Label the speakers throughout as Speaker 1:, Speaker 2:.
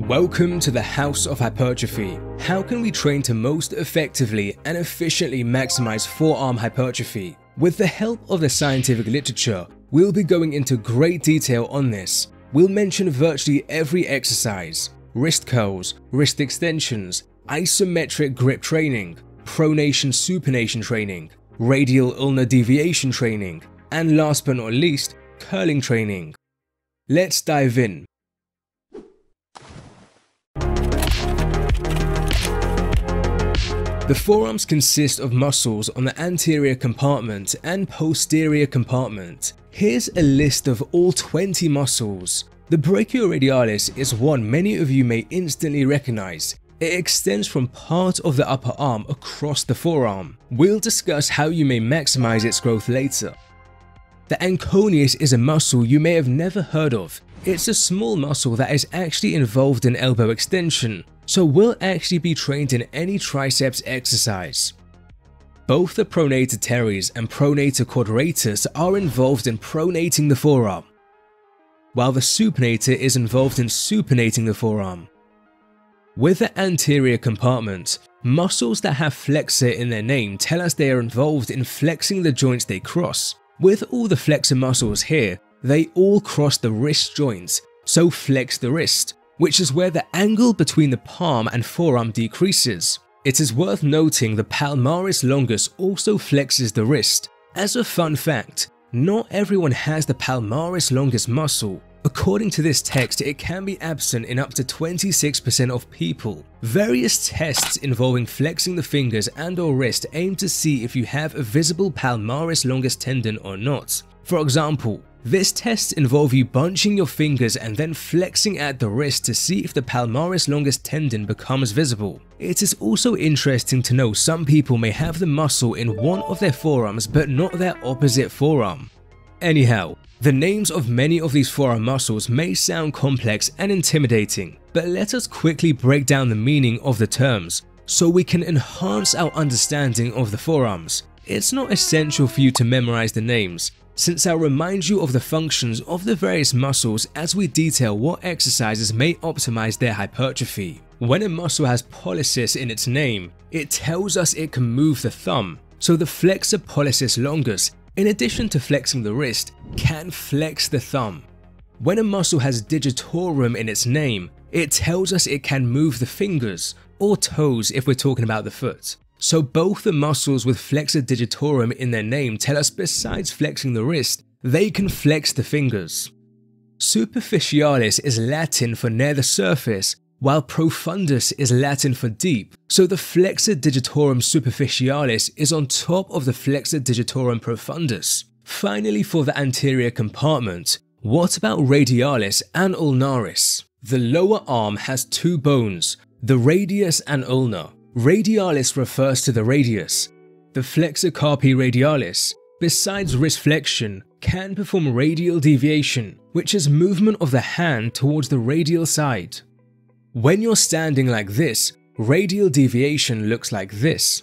Speaker 1: Welcome to the House of Hypertrophy. How can we train to most effectively and efficiently maximize forearm hypertrophy? With the help of the scientific literature, we'll be going into great detail on this. We'll mention virtually every exercise: wrist curls, wrist extensions, isometric grip training, pronation supination training, radial ulnar deviation training, and last but not least, curling training. Let's dive in. The forearms consist of muscles on the anterior compartment and posterior compartment. Here's a list of all 20 muscles. The Brachoradialis is one many of you may instantly recognize. It extends from part of the upper arm across the forearm. We'll discuss how you may maximize its growth later. The anconeus is a muscle you may have never heard of. It's a small muscle that is actually involved in elbow extension, so will actually be trained in any triceps exercise. Both the pronator teres and pronator quadratus are involved in pronating the forearm, while the supinator is involved in supinating the forearm. With the anterior compartment, muscles that have flexor in their name tell us they are involved in flexing the joints they cross. With all the flexor muscles here, they all cross the wrist joints, so flex the wrist, which is where the angle between the palm and forearm decreases. It is worth noting the Palmaris Longus also flexes the wrist. As a fun fact, not everyone has the Palmaris Longus muscle. According to this text, it can be absent in up to 26% of people. Various tests involving flexing the fingers and/or wrist aim to see if you have a visible Palmaris Longus tendon or not. For example, this test involves you bunching your fingers and then flexing at the wrist to see if the Palmaris Longus tendon becomes visible. It is also interesting to know some people may have the muscle in one of their forearms but not their opposite forearm. Anyhow, the names of many of these forearm muscles may sound complex and intimidating, but let us quickly break down the meaning of the terms so we can enhance our understanding of the forearms. It's not essential for you to memorize the names, since I'll remind you of the functions of the various muscles as we detail what exercises may optimize their hypertrophy. When a muscle has pollicis in its name, it tells us it can move the thumb, so the flexor pollicis longus, in addition to flexing the wrist, can flex the thumb. When a muscle has digitorum in its name, it tells us it can move the fingers, or toes if we're talking about the foot. So both the muscles with flexor digitorum in their name tell us besides flexing the wrist, they can flex the fingers. Superficialis is Latin for near the surface, while profundus is Latin for deep, so the flexor digitorum superficialis is on top of the flexor digitorum profundus. Finally, for the anterior compartment, what about radialis and ulnaris? The lower arm has two bones, the radius and ulnar. Radialis refers to the radius. The flexor carpi radialis, besides wrist flexion, can perform radial deviation, which is movement of the hand towards the radial side. When you're standing like this, radial deviation looks like this.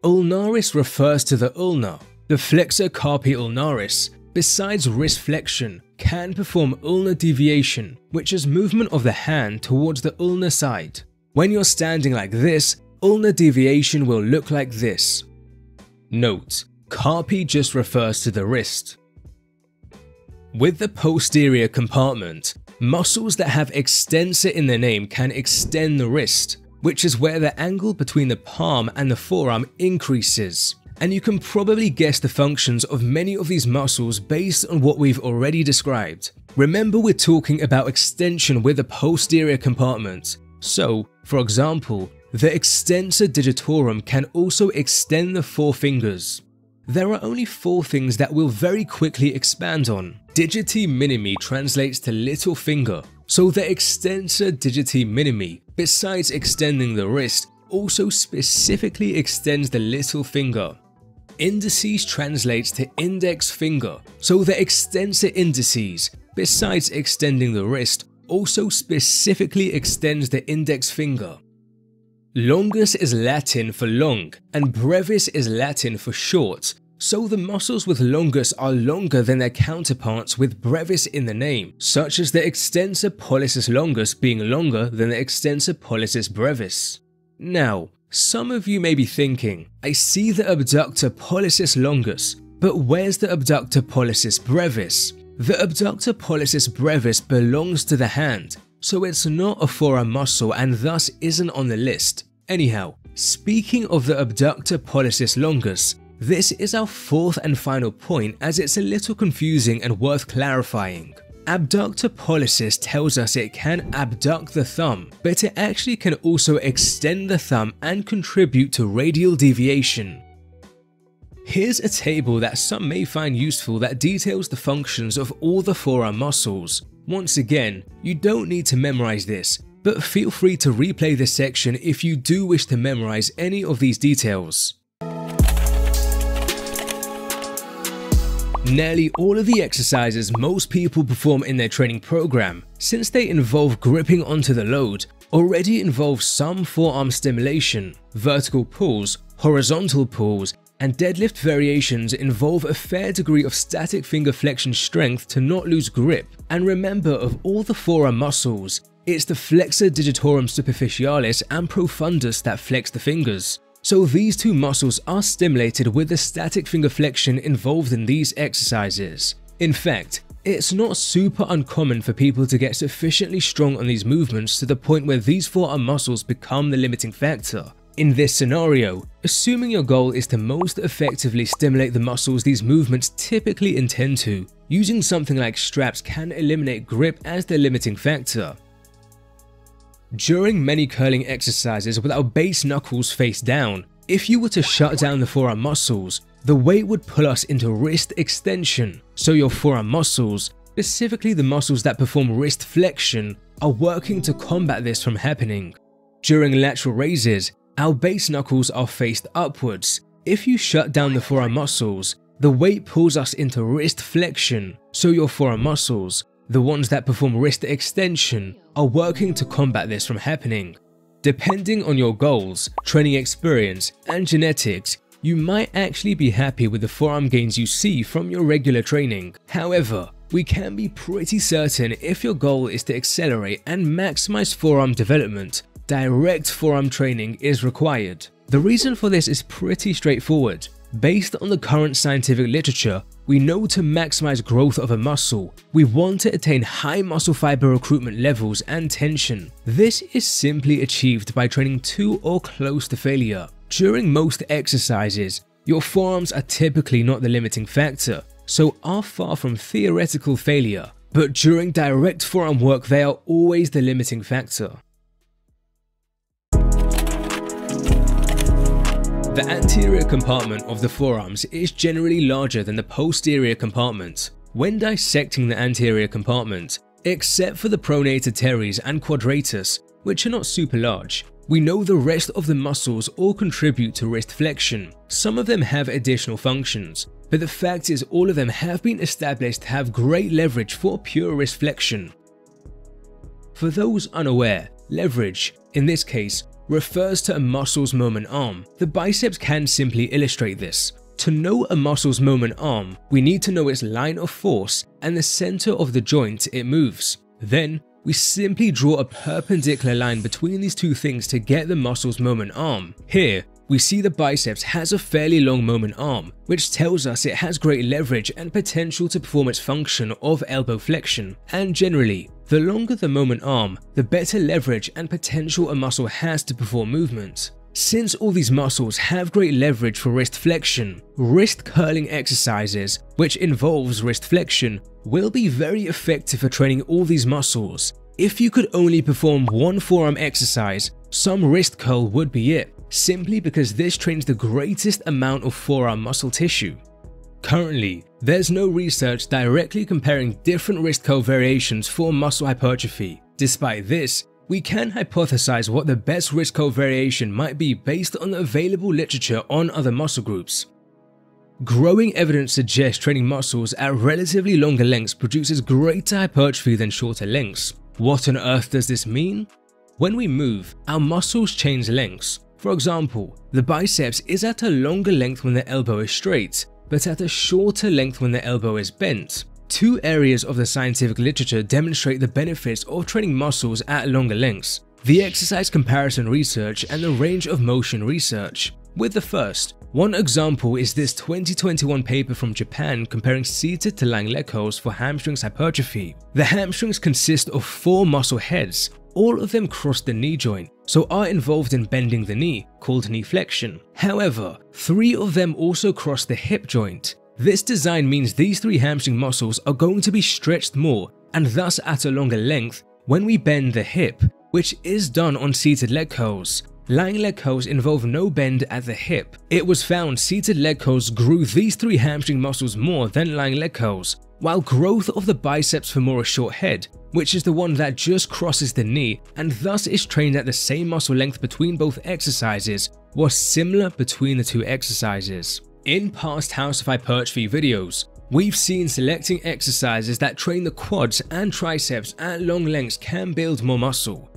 Speaker 1: Ulnaris refers to the ulnar. The flexor carpi ulnaris, besides wrist flexion, can perform ulnar deviation, which is movement of the hand towards the ulnar side. When you're standing like this, ulnar deviation will look like this. Note, carpi just refers to the wrist. With the posterior compartment, muscles that have extensor in their name can extend the wrist, which is where the angle between the palm and the forearm increases. And you can probably guess the functions of many of these muscles based on what we've already described. Remember, we're talking about extension with the posterior compartment. So, for example, the extensor digitorum can also extend the forefingers. There are only four things that we'll very quickly expand on. Digiti minimi translates to little finger, so the extensor digiti minimi, besides extending the wrist, also specifically extends the little finger. Indices translates to index finger, so the extensor indices, besides extending the wrist, also specifically extends the index finger. Longus is Latin for long, and brevis is Latin for short, So the muscles with longus are longer than their counterparts with brevis in the name, such as the extensor pollicis longus being longer than the extensor pollicis brevis. Now, some of you may be thinking, I see the abductor pollicis longus, but where's the abductor pollicis brevis? The abductor pollicis brevis belongs to the hand, so it's not a forearm muscle and thus isn't on the list. Anyhow, speaking of the abductor pollicis longus, this is our fourth and final point as it's a little confusing and worth clarifying. Abductor pollicis tells us it can abduct the thumb, but it actually can also extend the thumb and contribute to radial deviation. Here's a table that some may find useful that details the functions of all the forearm muscles. Once again, you don't need to memorize this, but feel free to replay this section if you do wish to memorize any of these details. Nearly all of the exercises most people perform in their training program, since they involve gripping onto the load, already involve some forearm stimulation. Vertical pulls, horizontal pulls, and deadlift variations involve a fair degree of static finger flexion strength to not lose grip. And remember, of all the forearm muscles, it's the flexor digitorum superficialis and profundus that flex the fingers. So these two muscles are stimulated with the static finger flexion involved in these exercises. In fact, it's not super uncommon for people to get sufficiently strong on these movements to the point where these forearm muscles become the limiting factor. In this scenario, assuming your goal is to most effectively stimulate the muscles these movements typically intend to, using something like straps can eliminate grip as the limiting factor. During many curling exercises with our base knuckles face down, if you were to shut down the forearm muscles, the weight would pull us into wrist extension, so your forearm muscles, specifically the muscles that perform wrist flexion, are working to combat this from happening. During lateral raises, our base knuckles are faced upwards. If you shut down the forearm muscles, the weight pulls us into wrist flexion, so your forearm muscles, the ones that perform wrist extension, are working to combat this from happening. Depending on your goals, training experience, and genetics, you might actually be happy with the forearm gains you see from your regular training. However, we can be pretty certain if your goal is to accelerate and maximize forearm development, direct forearm training is required. The reason for this is pretty straightforward. Based on the current scientific literature, we know to maximize growth of a muscle, we want to attain high muscle fiber recruitment levels and tension. This is simply achieved by training to or close to failure. During most exercises, your forearms are typically not the limiting factor, so are far from theoretical failure, but during direct forearm work they are always the limiting factor. The anterior compartment of the forearms is generally larger than the posterior compartment. When dissecting the anterior compartment, except for the pronator teres and quadratus, which are not super large, we know the rest of the muscles all contribute to wrist flexion. Some of them have additional functions, but the fact is all of them have been established to have great leverage for pure wrist flexion. For those unaware, leverage, in this case, refers to a muscle's moment arm. The biceps can simply illustrate this. To know a muscle's moment arm, we need to know its line of force and the center of the joint it moves. Then, we simply draw a perpendicular line between these two things to get the muscle's moment arm. Here, we see the biceps has a fairly long moment arm, which tells us it has great leverage and potential to perform its function of elbow flexion. And generally, the longer the moment arm, the better leverage and potential a muscle has to perform movement. Since all these muscles have great leverage for wrist flexion, wrist curling exercises, which involves wrist flexion, will be very effective for training all these muscles. If you could only perform one forearm exercise, some wrist curl would be it, simply because this trains the greatest amount of forearm muscle tissue. Currently, there's no research directly comparing different wrist curl variations for muscle hypertrophy. Despite this, we can hypothesize what the best wrist curl variation might be based on the available literature on other muscle groups. Growing evidence suggests training muscles at relatively longer lengths produces greater hypertrophy than shorter lengths. What on earth does this mean? When we move, our muscles change lengths. For example, the biceps is at a longer length when the elbow is straight, but at a shorter length when the elbow is bent. Two areas of the scientific literature demonstrate the benefits of training muscles at longer lengths: the exercise comparison research and the range of motion research. With the first, one example is this 2021 paper from Japan comparing seated to lying leg curls for hamstrings hypertrophy. The hamstrings consist of 4 muscle heads. All of them cross the knee joint, so are involved in bending the knee, called knee flexion. However, 3 of them also cross the hip joint. This design means these 3 hamstring muscles are going to be stretched more and thus at a longer length when we bend the hip, which is done on seated leg curls. Lying leg curls involve no bend at the hip. It was found seated leg curls grew these 3 hamstring muscles more than lying leg curls, while growth of the biceps femoris short head, which is the one that just crosses the knee and thus is trained at the same muscle length between both exercises, was similar between the 2 exercises. In past House of Hypertrophy videos, we've seen selecting exercises that train the quads and triceps at long lengths can build more muscle.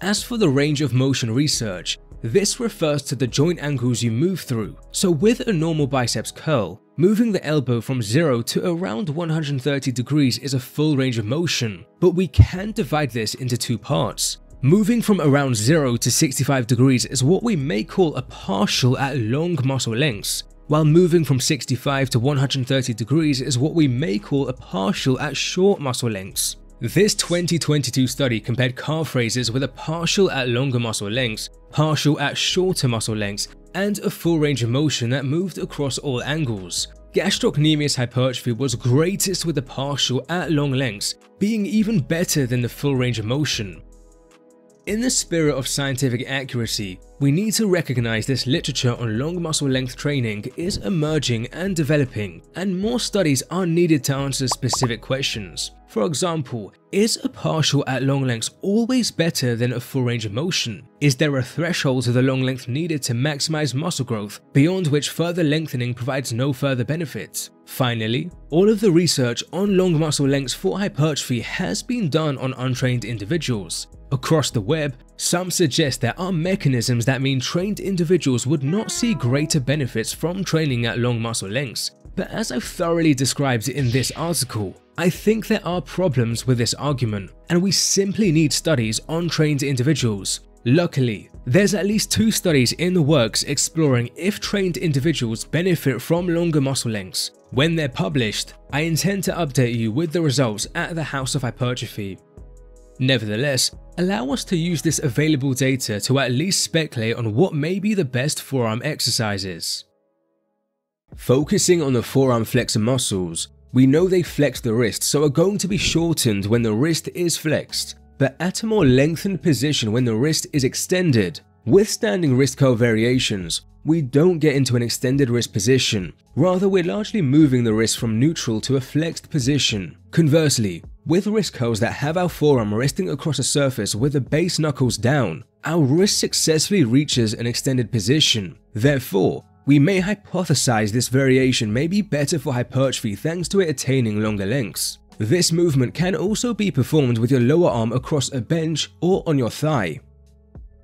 Speaker 1: As for the range of motion research, this refers to the joint angles you move through. So with a normal biceps curl, moving the elbow from 0 to around 130 degrees is a full range of motion, but we can divide this into 2 parts. Moving from around 0 to 65 degrees is what we may call a partial at long muscle lengths, while moving from 65 to 130 degrees is what we may call a partial at short muscle lengths. This 2022 study compared calf raises with a partial at longer muscle lengths, partial at shorter muscle lengths, and a full range of motion that moved across all angles. Gastrocnemius hypertrophy was greatest with the partial at long lengths, being even better than the full range of motion. In the spirit of scientific accuracy, we need to recognize this literature on long muscle length training is emerging and developing, and more studies are needed to answer specific questions. For example, is a partial at long lengths always better than a full range of motion? Is there a threshold to the long length needed to maximize muscle growth, beyond which further lengthening provides no further benefits? Finally, all of the research on long muscle lengths for hypertrophy has been done on untrained individuals. Across the web, some suggest there are mechanisms that mean trained individuals would not see greater benefits from training at long muscle lengths. But as I've thoroughly described in this article, I think there are problems with this argument, and we simply need studies on trained individuals. Luckily, there's at least 2 studies in the works exploring if trained individuals benefit from longer muscle lengths. When they're published, I intend to update you with the results at the House of Hypertrophy. Nevertheless, allow us to use this available data to at least speculate on what may be the best forearm exercises. Focusing on the forearm flexor muscles, we know they flex the wrist, so are going to be shortened when the wrist is flexed, but at a more lengthened position when the wrist is extended. With standing wrist curl variations, we don't get into an extended wrist position, rather we're largely moving the wrist from neutral to a flexed position. Conversely, with wrist curls that have our forearm resting across a surface with the base knuckles down, our wrist successfully reaches an extended position. Therefore, we may hypothesize this variation may be better for hypertrophy thanks to it attaining longer lengths. This movement can also be performed with your lower arm across a bench or on your thigh.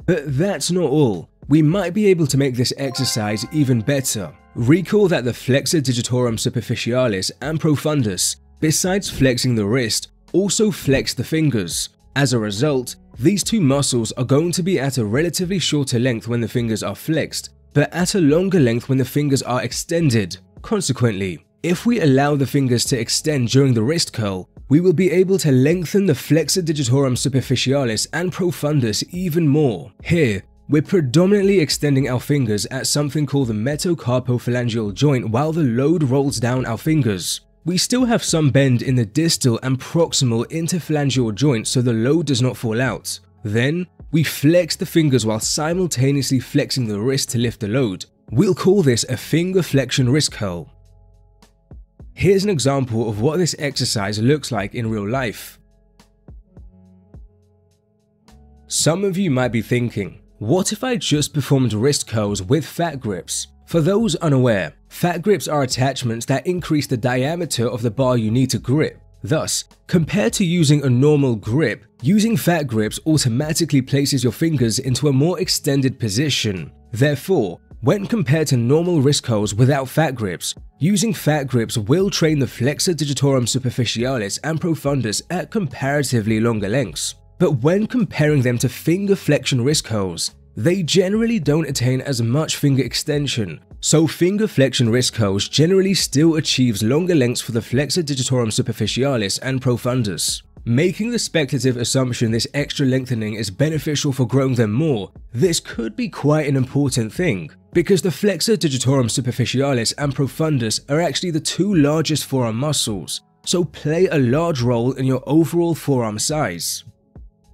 Speaker 1: But that's not all. We might be able to make this exercise even better. Recall that the flexor digitorum superficialis and profundus, besides flexing the wrist, also flex the fingers. As a result, these 2 muscles are going to be at a relatively shorter length when the fingers are flexed, but at a longer length when the fingers are extended. Consequently, if we allow the fingers to extend during the wrist curl, we will be able to lengthen the flexor digitorum superficialis and profundus even more. Here, we're predominantly extending our fingers at something called the metacarpophalangeal joint while the load rolls down our fingers. We still have some bend in the distal and proximal interphalangeal joints so the load does not fall out. Then, we flex the fingers while simultaneously flexing the wrist to lift the load. We'll call this a finger flexion wrist curl. Here's an example of what this exercise looks like in real life. Some of you might be thinking, what if I just performed wrist curls with fat grips? For those unaware, fat grips are attachments that increase the diameter of the bar you need to grip. Thus, compared to using a normal grip, using fat grips automatically places your fingers into a more extended position. Therefore, When compared to normal wrist curls without fat grips, using fat grips will train the flexor digitorum superficialis and profundus at comparatively longer lengths. But when comparing them to finger flexion wrist curls, they generally don't attain as much finger extension, so finger flexion wrist curls generally still achieves longer lengths for the flexor digitorum superficialis and profundus. Making the speculative assumption this extra lengthening is beneficial for growing them more, this could be quite an important thing, because the flexor digitorum superficialis and profundus are actually the two largest forearm muscles, so play a large role in your overall forearm size.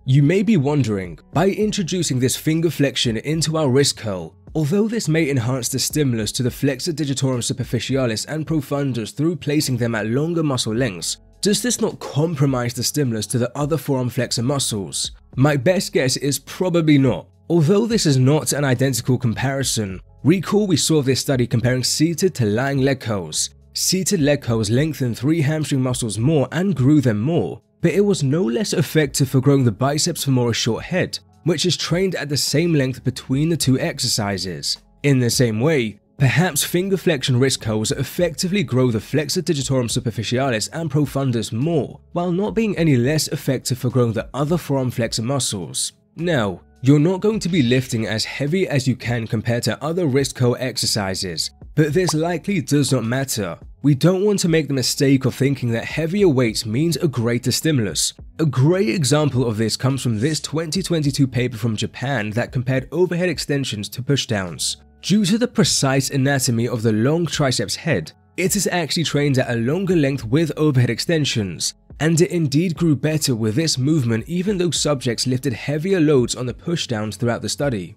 Speaker 1: You may be wondering, by introducing this finger flexion into our wrist curl, although this may enhance the stimulus to the flexor digitorum superficialis and profundus through placing them at longer muscle lengths, does this not compromise the stimulus to the other forearm flexor muscles? My best guess is probably not. Although this is not an identical comparison, recall we saw this study comparing seated to lying leg curls. Seated leg curls lengthened 3 hamstring muscles more and grew them more, but it was no less effective for growing the biceps femoris short head, which is trained at the same length between the two exercises. In the same way, perhaps finger flexion wrist curls effectively grow the flexor digitorum superficialis and profundus more, while not being any less effective for growing the other forearm flexor muscles. Now, you're not going to be lifting as heavy as you can compared to other wrist curl exercises, but this likely does not matter. We don't want to make the mistake of thinking that heavier weights means a greater stimulus. A great example of this comes from this 2022 paper from Japan that compared overhead extensions to pushdowns. Due to the precise anatomy of the long triceps head, it is actually trained at a longer length with overhead extensions, and it indeed grew better with this movement even though subjects lifted heavier loads on the pushdowns throughout the study.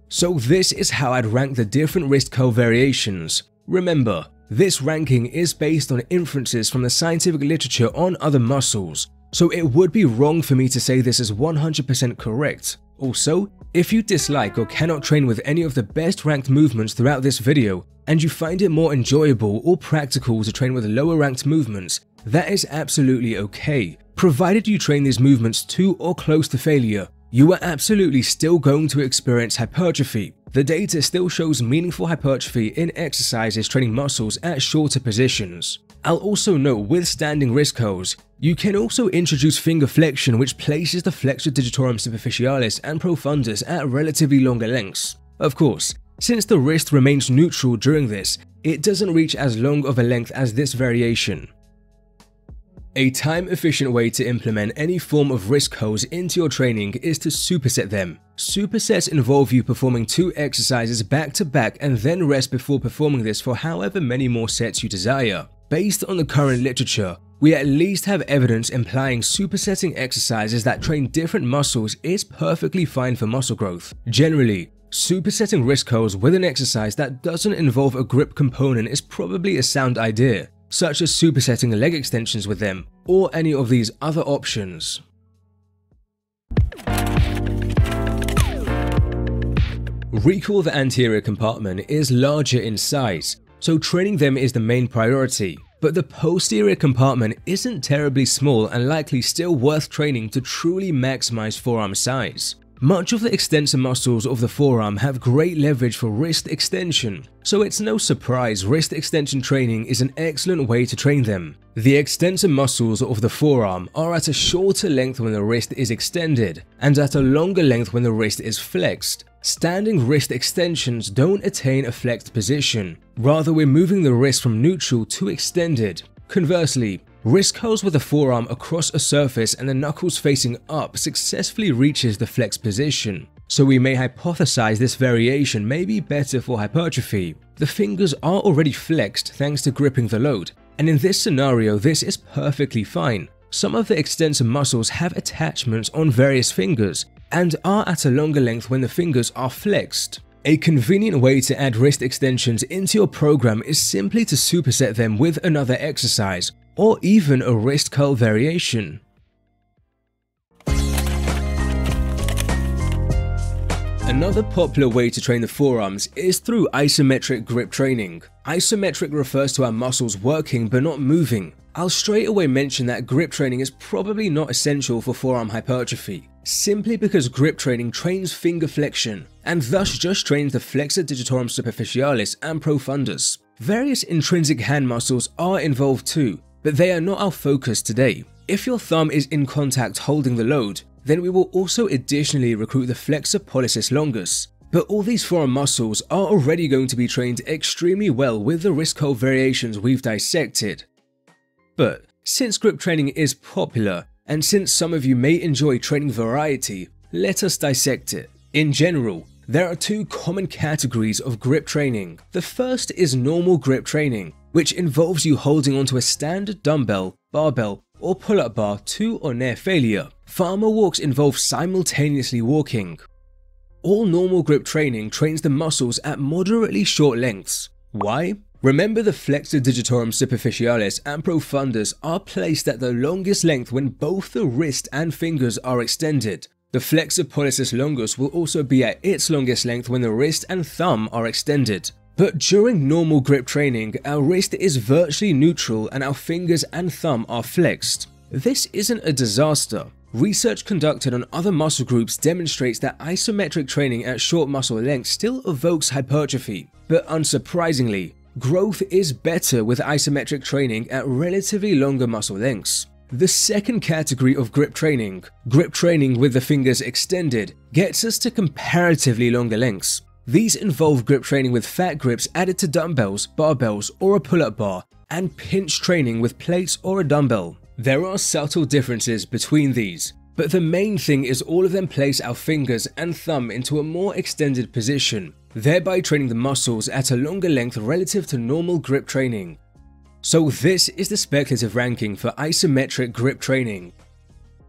Speaker 1: So this is how I'd rank the different wrist curl variations. Remember, this ranking is based on inferences from the scientific literature on other muscles, so it would be wrong for me to say this is 100% correct. Also, if you dislike or cannot train with any of the best ranked movements throughout this video, and you find it more enjoyable or practical to train with lower ranked movements, that is absolutely okay. Provided you train these movements to or close to failure, you are absolutely still going to experience hypertrophy. The data still shows meaningful hypertrophy in exercises training muscles at shorter positions. I'll also note with standing wrist curls, you can also introduce finger flexion which places the flexor digitorum superficialis and profundus at relatively longer lengths. Of course, since the wrist remains neutral during this, it doesn't reach as long of a length as this variation. A time-efficient way to implement any form of wrist curls into your training is to superset them. Supersets involve you performing 2 exercises back to back and then rest before performing this for however many more sets you desire. Based on the current literature, we at least have evidence implying supersetting exercises that train different muscles is perfectly fine for muscle growth. Generally, supersetting wrist curls with an exercise that doesn't involve a grip component is probably a sound idea, such as supersetting leg extensions with them, or any of these other options. Recall the anterior compartment is larger in size, so training them is the main priority, but the posterior compartment isn't terribly small and likely still worth training to truly maximize forearm size. Much of the extensor muscles of the forearm have great leverage for wrist extension, so it's no surprise wrist extension training is an excellent way to train them. The extensor muscles of the forearm are at a shorter length when the wrist is extended, and at a longer length when the wrist is flexed. Standing wrist extensions don't attain a flexed position, rather we're moving the wrist from neutral to extended. Conversely, wrist curls with the forearm across a surface and the knuckles facing up successfully reaches the flexed position, so we may hypothesize this variation may be better for hypertrophy. The fingers are already flexed thanks to gripping the load, and in this scenario this is perfectly fine. Some of the extensor muscles have attachments on various fingers and are at a longer length when the fingers are flexed. A convenient way to add wrist extensions into your program is simply to superset them with another exercise, or even a wrist curl variation. Another popular way to train the forearms is through isometric grip training. Isometric refers to our muscles working but not moving. I'll straight away mention that grip training is probably not essential for forearm hypertrophy. simply because grip training trains finger flexion, and thus just trains the flexor digitorum superficialis and profundus. Various intrinsic hand muscles are involved too, but they are not our focus today. If your thumb is in contact holding the load, then we will also additionally recruit the flexor pollicis longus. But all these forearm muscles are already going to be trained extremely well with the wrist curl variations we've dissected. But since grip training is popular, and since some of you may enjoy training variety, let us dissect it. In general, there are two common categories of grip training. The first is normal grip training, which involves you holding onto a standard dumbbell, barbell, or pull-up bar to or near failure. Farmer walks involve simultaneously walking. All normal grip training trains the muscles at moderately short lengths. Why? Remember, the flexor digitorum superficialis and profundus are placed at the longest length when both the wrist and fingers are extended. The flexor pollicis longus will also be at its longest length when the wrist and thumb are extended. But during normal grip training, our wrist is virtually neutral and our fingers and thumb are flexed. This isn't a disaster. Research conducted on other muscle groups demonstrates that isometric training at short muscle length still evokes hypertrophy, but unsurprisingly, growth is better with isometric training at relatively longer muscle lengths. The second category of grip training with the fingers extended, gets us to comparatively longer lengths. These involve grip training with fat grips added to dumbbells, barbells, or a pull-up bar, and pinch training with plates or a dumbbell. There are subtle differences between these, but the main thing is all of them place our fingers and thumb into a more extended position, thereby training the muscles at a longer length relative to normal grip training. So this is the speculative ranking for isometric grip training.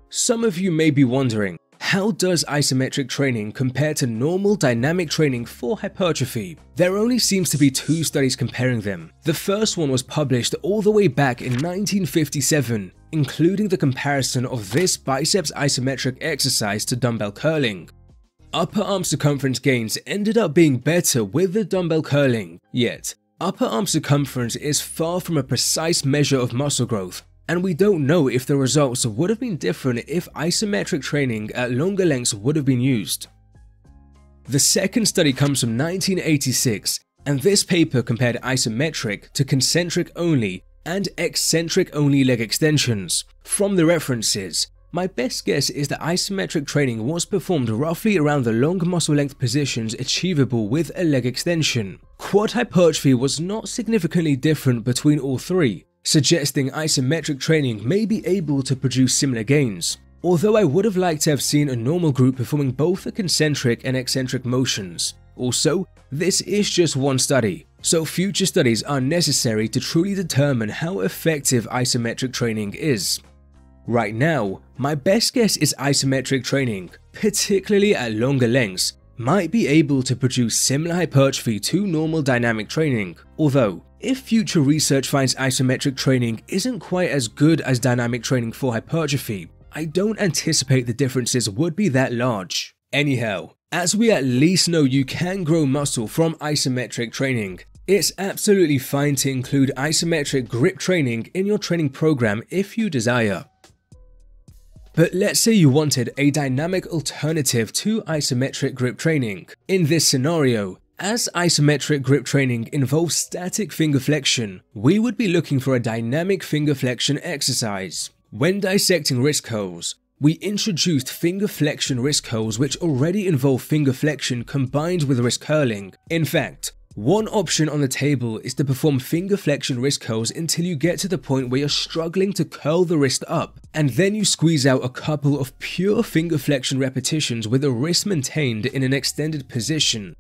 Speaker 1: Some of you may be wondering, how does isometric training compare to normal dynamic training for hypertrophy? There only seems to be two studies comparing them. The first one was published all the way back in 1957, including the comparison of this biceps isometric exercise to dumbbell curling. Upper arm circumference gains ended up being better with the dumbbell curling, yet upper arm circumference is far from a precise measure of muscle growth, and we don't know if the results would have been different if isometric training at longer lengths would have been used. The second study comes from 1986, and this paper compared isometric to concentric only and eccentric only leg extensions. From the references, my best guess is that isometric training was performed roughly around the long muscle length positions achievable with a leg extension. Quad hypertrophy was not significantly different between all three, suggesting isometric training may be able to produce similar gains, although I would have liked to have seen a normal group performing both the concentric and eccentric motions. Also, this is just one study, so future studies are necessary to truly determine how effective isometric training is. Right now, my best guess is isometric training, particularly at longer lengths, might be able to produce similar hypertrophy to normal dynamic training, although if future research finds isometric training isn't quite as good as dynamic training for hypertrophy, I don't anticipate the differences would be that large. Anyhow, as we at least know you can grow muscle from isometric training, it's absolutely fine to include isometric grip training in your training program if you desire. But let's say you wanted a dynamic alternative to isometric grip training. In this scenario, as isometric grip training involves static finger flexion, we would be looking for a dynamic finger flexion exercise. When dissecting wrist curls, we introduced finger flexion wrist curls which already involve finger flexion combined with wrist curling. In fact, one option on the table is to perform finger flexion wrist curls until you get to the point where you're struggling to curl the wrist up, and then you squeeze out a couple of pure finger flexion repetitions with the wrist maintained in an extended position.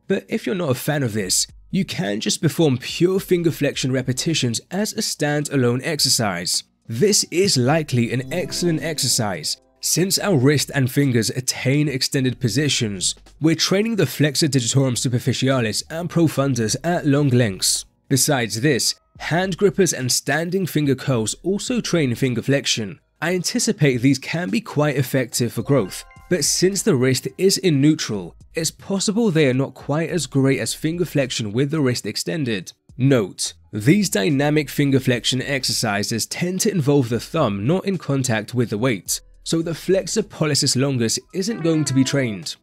Speaker 1: But if you're not a fan of this, you can just perform pure finger flexion repetitions as a standalone exercise. This is likely an excellent exercise. Since our wrist and fingers attain extended positions, we're training the flexor digitorum superficialis and profundus at long lengths. Besides this, hand grippers and standing finger curls also train finger flexion. I anticipate these can be quite effective for growth, but since the wrist is in neutral, it's possible they are not quite as great as finger flexion with the wrist extended. Note, these dynamic finger flexion exercises tend to involve the thumb not in contact with the weight. so the flexor pollicis longus isn't going to be trained.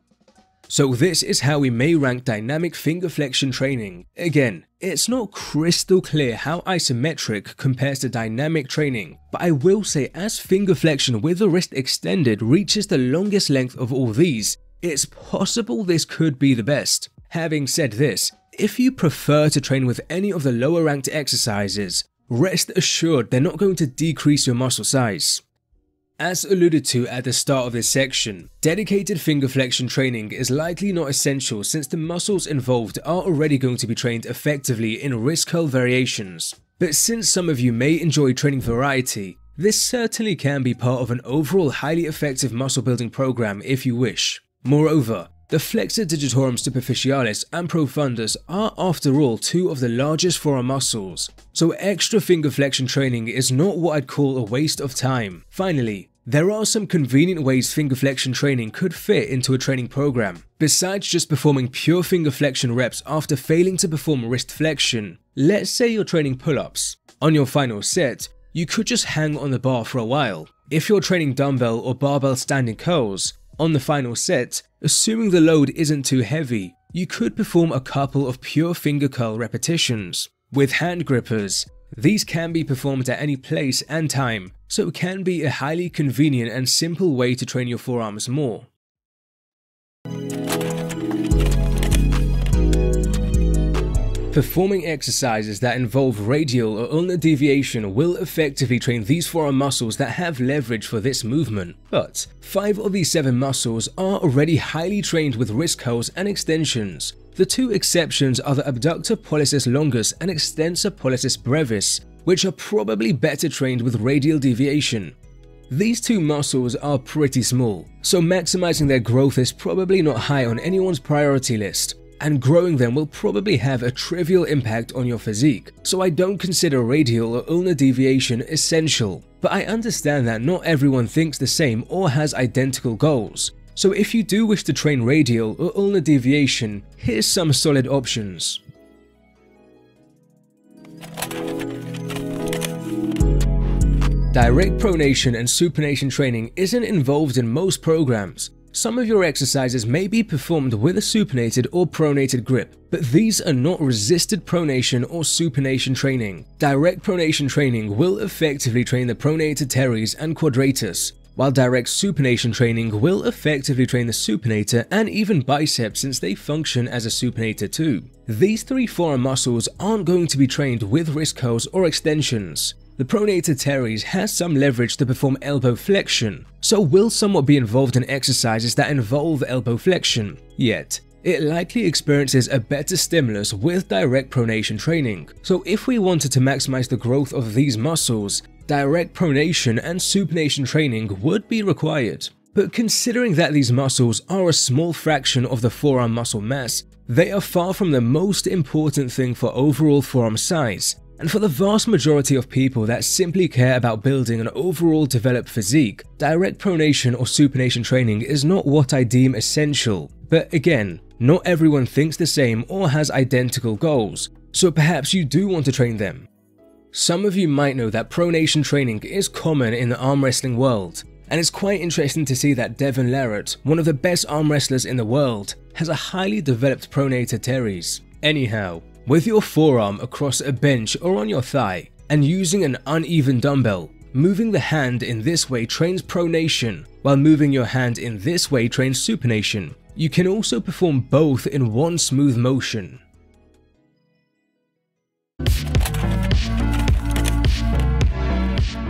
Speaker 1: So this is how we may rank dynamic finger flexion training. Again, it's not crystal clear how isometric compares to dynamic training, but I will say as finger flexion with the wrist extended reaches the longest length of all these, it's possible this could be the best. Having said this, if you prefer to train with any of the lower ranked exercises, rest assured they're not going to decrease your muscle size. As alluded to at the start of this section, dedicated finger flexion training is likely not essential since the muscles involved are already going to be trained effectively in wrist curl variations. But since some of you may enjoy training variety, this certainly can be part of an overall highly effective muscle building program if you wish. Moreover, the flexor digitorum superficialis and profundus are after all two of the largest forearm muscles, so extra finger flexion training is not what I'd call a waste of time. Finally, there are some convenient ways finger flexion training could fit into a training program. Besides just performing pure finger flexion reps after failing to perform wrist flexion, let's say you're training pull-ups. On your final set, you could just hang on the bar for a while. If you're training dumbbell or barbell standing curls, on the final set, assuming the load isn't too heavy, you could perform a couple of pure finger curl repetitions. With hand grippers, these can be performed at any place and time, so it can be a highly convenient and simple way to train your forearms more. Performing exercises that involve radial or ulnar deviation will effectively train these forearm muscles that have leverage for this movement, but 5 of these 7 muscles are already highly trained with wrist curls and extensions. The 2 exceptions are the abductor pollicis longus and extensor pollicis brevis, which are probably better trained with radial deviation. These 2 muscles are pretty small, so maximizing their growth is probably not high on anyone's priority list, and growing them will probably have a trivial impact on your physique, so I don't consider radial or ulnar deviation essential. But I understand that not everyone thinks the same or has identical goals. So if you do wish to train radial or ulnar deviation, here's some solid options. Direct pronation and supination training isn't involved in most programs. Some of your exercises may be performed with a supinated or pronated grip, but these are not resisted pronation or supination training. Direct pronation training will effectively train the pronator teres and quadratus, while direct supination training will effectively train the supinator and even biceps since they function as a supinator too. These 3 forearm muscles aren't going to be trained with wrist curls or extensions. The pronator teres has some leverage to perform elbow flexion, so will somewhat be involved in exercises that involve elbow flexion, yet it likely experiences a better stimulus with direct pronation training. So if we wanted to maximize the growth of these muscles, direct pronation and supination training would be required. But considering that these muscles are a small fraction of the forearm muscle mass, they are far from the most important thing for overall forearm size. And for the vast majority of people that simply care about building an overall developed physique, direct pronation or supination training is not what I deem essential. But again, not everyone thinks the same or has identical goals, so perhaps you do want to train them. Some of you might know that pronation training is common in the arm wrestling world, and it's quite interesting to see that Devon Larratt, one of the best arm wrestlers in the world, has a highly developed pronator teres. Anyhow, with your forearm across a bench or on your thigh, and using an uneven dumbbell, moving the hand in this way trains pronation, while moving your hand in this way trains supination. You can also perform both in one smooth motion.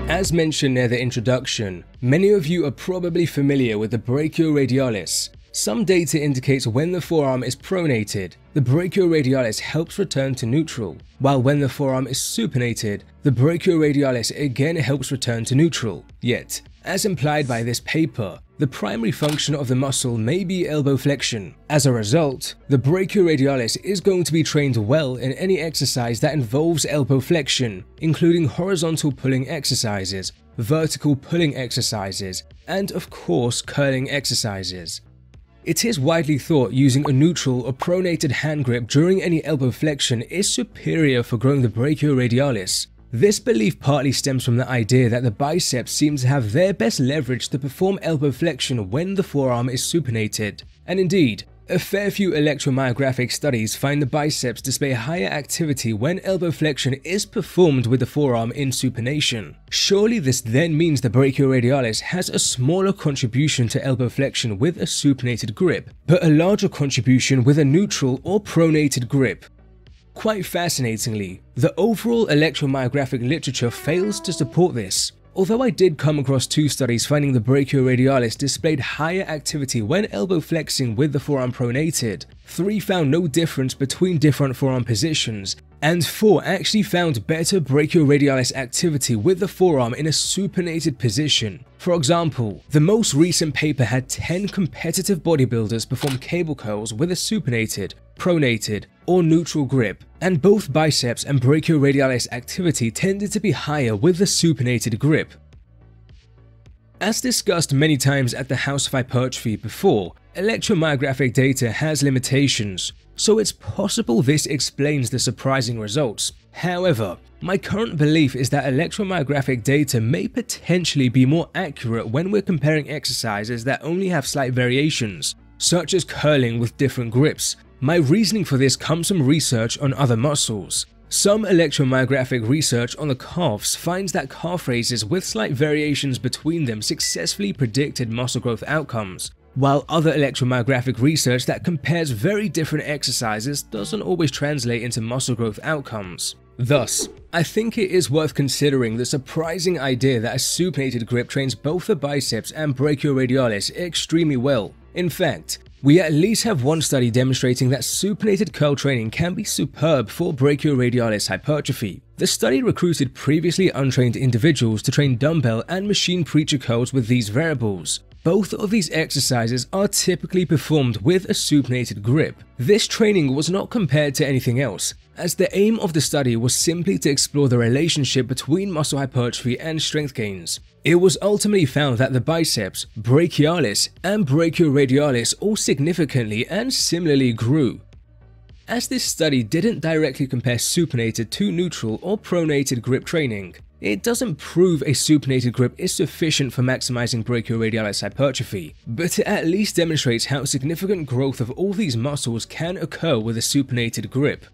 Speaker 1: As mentioned near the introduction, many of you are probably familiar with the Brachioradialis. Some data indicates when the forearm is pronated, the Brachioradialis helps return to neutral, while when the forearm is supinated, the Brachioradialis again helps return to neutral. Yet, as implied by this paper, the primary function of the muscle may be elbow flexion. As a result, the Brachioradialis is going to be trained well in any exercise that involves elbow flexion, including horizontal pulling exercises, vertical pulling exercises, and of course curling exercises. It is widely thought using a neutral or pronated hand grip during any elbow flexion is superior for growing the Brachioradialis. This belief partly stems from the idea that the biceps seem to have their best leverage to perform elbow flexion when the forearm is supinated. And indeed, a fair few electromyographic studies find the biceps display higher activity when elbow flexion is performed with the forearm in supination. Surely this then means the brachioradialis has a smaller contribution to elbow flexion with a supinated grip, but a larger contribution with a neutral or pronated grip. Quite fascinatingly, the overall electromyographic literature fails to support this. Although I did come across 2 studies finding the brachioradialis displayed higher activity when elbow flexing with the forearm pronated, 3 found no difference between different forearm positions, and 4 actually found better brachioradialis activity with the forearm in a supinated position. For example, the most recent paper had 10 competitive bodybuilders perform cable curls with a supinated, pronated, or neutral grip, and both biceps and brachioradialis activity tended to be higher with the supinated grip. As discussed many times at the House of Hypertrophy before, electromyographic data has limitations, so it's possible this explains the surprising results. However, my current belief is that electromyographic data may potentially be more accurate when we're comparing exercises that only have slight variations, such as curling with different grips. My reasoning for this comes from research on other muscles. Some electromyographic research on the calves finds that calf raises with slight variations between them successfully predicted muscle growth outcomes, while other electromyographic research that compares very different exercises doesn't always translate into muscle growth outcomes. Thus, I think it is worth considering the surprising idea that a supinated grip trains both the biceps and brachioradialis extremely well. In fact, we at least have one study demonstrating that supinated curl training can be superb for brachioradialis hypertrophy. The study recruited previously untrained individuals to train dumbbell and machine preacher curls with these variables. Both of these exercises are typically performed with a supinated grip. This training was not compared to anything else, as the aim of the study was simply to explore the relationship between muscle hypertrophy and strength gains. It was ultimately found that the biceps, brachialis, and brachioradialis all significantly and similarly grew. As this study didn't directly compare supinated to neutral or pronated grip training, it doesn't prove a supinated grip is sufficient for maximizing brachioradialis hypertrophy, but it at least demonstrates how significant growth of all these muscles can occur with a supinated grip.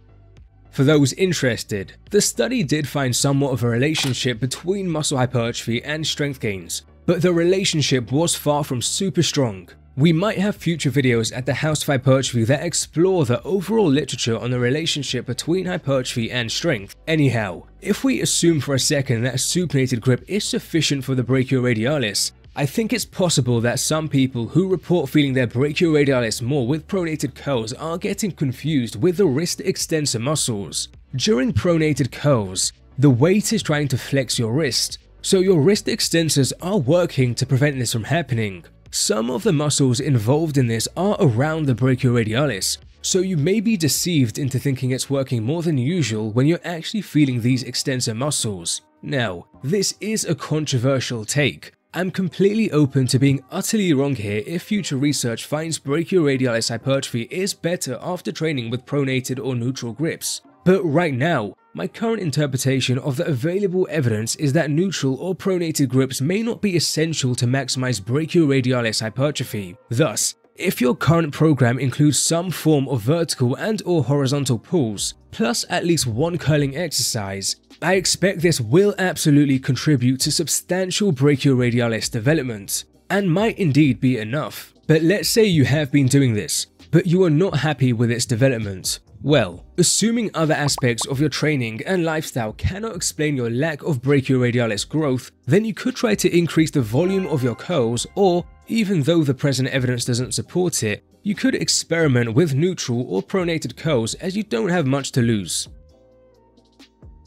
Speaker 1: For those interested, the study did find somewhat of a relationship between muscle hypertrophy and strength gains, but the relationship was far from super strong. We might have future videos at the House of Hypertrophy that explore the overall literature on the relationship between hypertrophy and strength. Anyhow, if we assume for a second that a supinated grip is sufficient for the brachioradialis, I think it's possible that some people who report feeling their brachioradialis more with pronated curls are getting confused with the wrist extensor muscles. During pronated curls, the weight is trying to flex your wrist, so your wrist extensors are working to prevent this from happening. Some of the muscles involved in this are around the brachioradialis, so you may be deceived into thinking it's working more than usual when you're actually feeling these extensor muscles. Now, this is a controversial take. I'm completely open to being utterly wrong here if future research finds brachioradialis hypertrophy is better after training with pronated or neutral grips. But right now, my current interpretation of the available evidence is that neutral or pronated grips may not be essential to maximize brachioradialis hypertrophy. Thus, if your current program includes some form of vertical and/or horizontal pulls, plus at least one curling exercise, I expect this will absolutely contribute to substantial brachioradialis development, and might indeed be enough. But let's say you have been doing this, but you are not happy with its development. Well, assuming other aspects of your training and lifestyle cannot explain your lack of brachioradialis growth, then you could try to increase the volume of your curls, or, even though the present evidence doesn't support it, you could experiment with neutral or pronated curls as you don't have much to lose.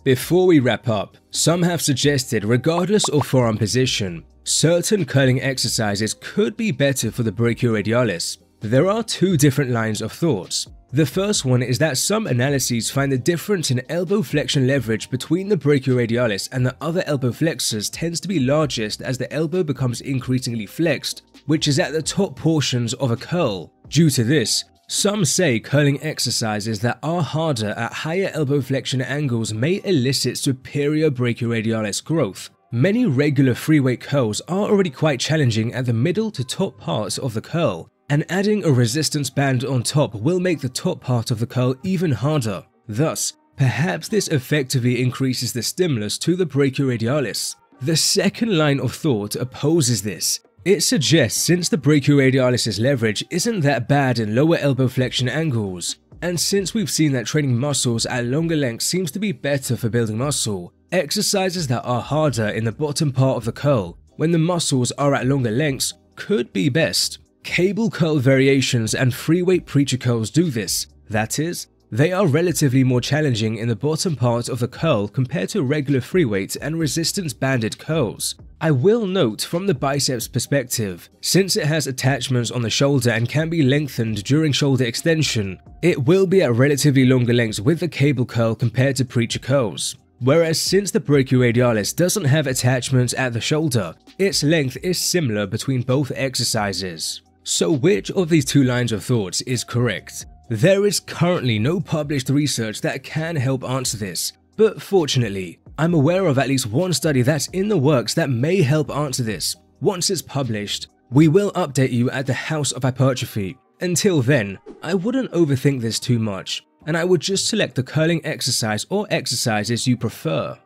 Speaker 1: Before we wrap up, some have suggested, regardless of forearm position, certain curling exercises could be better for the brachioradialis. There are 2 different lines of thoughts. The first one is that some analyses find the difference in elbow flexion leverage between the brachioradialis and the other elbow flexors tends to be largest as the elbow becomes increasingly flexed, which is at the top portions of a curl. Due to this, Some say curling exercises that are harder at higher elbow flexion angles may elicit superior brachioradialis growth. Many regular free weight curls are already quite challenging at the middle to top parts of the curl, and adding a resistance band on top will make the top part of the curl even harder. Thus, perhaps this effectively increases the stimulus to the brachioradialis. The second line of thought opposes this. It suggests since the brachioradialis's leverage isn't that bad in lower elbow flexion angles, and since we've seen that training muscles at longer lengths seems to be better for building muscle, exercises that are harder in the bottom part of the curl, when the muscles are at longer lengths, could be best. Cable curl variations and free weight preacher curls do this. That is, they are relatively more challenging in the bottom part of the curl compared to regular free weight and resistance banded curls. I will note from the biceps perspective, since it has attachments on the shoulder and can be lengthened during shoulder extension, it will be at relatively longer lengths with the cable curl compared to preacher curls. Whereas since the brachioradialis doesn't have attachments at the shoulder, its length is similar between both exercises. So which of these two lines of thought is correct? There is currently no published research that can help answer this, but fortunately, I'm aware of at least one study that's in the works that may help answer this. Once it's published, we will update you at the House of Hypertrophy. Until then, I wouldn't overthink this too much, and I would just select the curling exercise or exercises you prefer.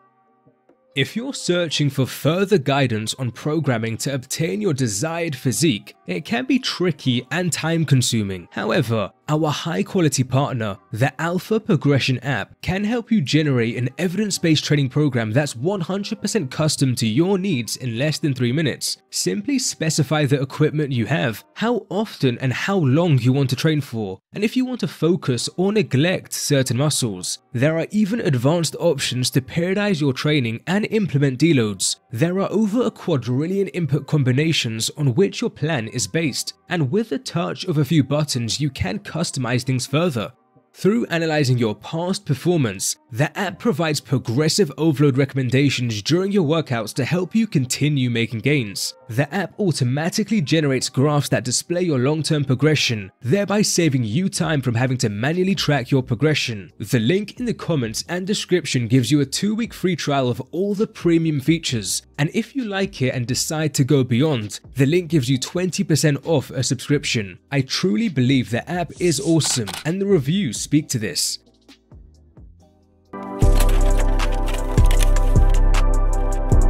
Speaker 1: If you're searching for further guidance on programming to obtain your desired physique, it can be tricky and time-consuming. However, our high-quality partner, the Alpha Progression app, can help you generate an evidence-based training program that's 100% custom to your needs in less than 3 minutes. Simply specify the equipment you have, how often and how long you want to train for, and if you want to focus or neglect certain muscles. There are even advanced options to periodize your training and implement deloads. There are over a quadrillion input combinations on which your plan is based, and with the touch of a few buttons you can customize things further. Through analyzing your past performance, the app provides progressive overload recommendations during your workouts to help you continue making gains. The app automatically generates graphs that display your long-term progression, thereby saving you time from having to manually track your progression. The link in the comments and description gives you a 2-week free trial of all the premium features, and if you like it and decide to go beyond, the link gives you 20% off a subscription. I truly believe the app is awesome, and the reviews speak to this.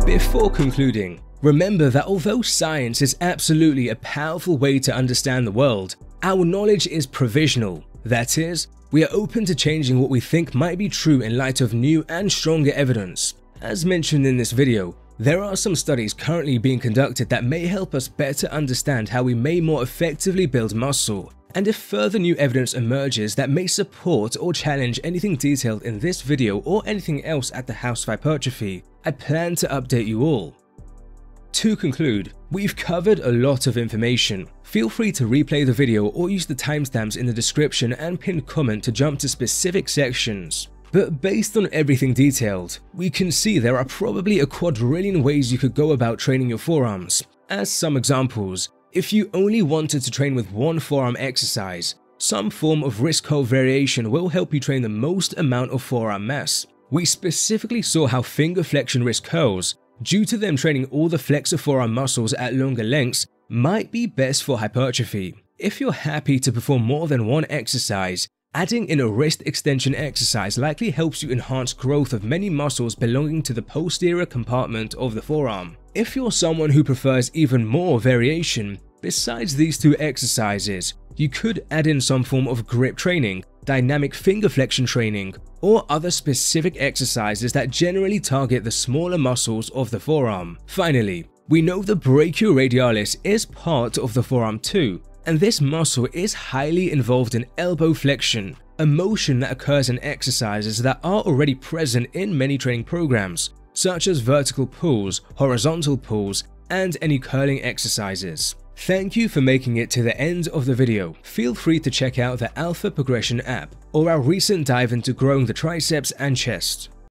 Speaker 1: Before concluding, remember that although science is absolutely a powerful way to understand the world, our knowledge is provisional. That is, we are open to changing what we think might be true in light of new and stronger evidence. As mentioned in this video, there are some studies currently being conducted that may help us better understand how we may more effectively build muscle. And if further new evidence emerges that may support or challenge anything detailed in this video or anything else at the House of Hypertrophy, I plan to update you all. To conclude, we've covered a lot of information. Feel free to replay the video or use the timestamps in the description and pinned comment to jump to specific sections. But based on everything detailed, we can see there are probably a quadrillion ways you could go about training your forearms. As some examples, if you only wanted to train with one forearm exercise, some form of wrist curl variation will help you train the most amount of forearm mass. We specifically saw how finger flexion wrist curls, due to them training all the flexor forearm muscles at longer lengths, might be best for hypertrophy. If you're happy to perform more than one exercise, adding in a wrist extension exercise likely helps you enhance growth of many muscles belonging to the posterior compartment of the forearm. If you're someone who prefers even more variation, besides these two exercises, you could add in some form of grip training, dynamic finger flexion training, or other specific exercises that generally target the smaller muscles of the forearm. Finally, we know the brachioradialis is part of the forearm too, and this muscle is highly involved in elbow flexion, a motion that occurs in exercises that are already present in many training programs, such as vertical pulls, horizontal pulls, and any curling exercises. Thank you for making it to the end of the video. Feel free to check out the Alpha Progression app or our recent dive into growing the triceps and chest.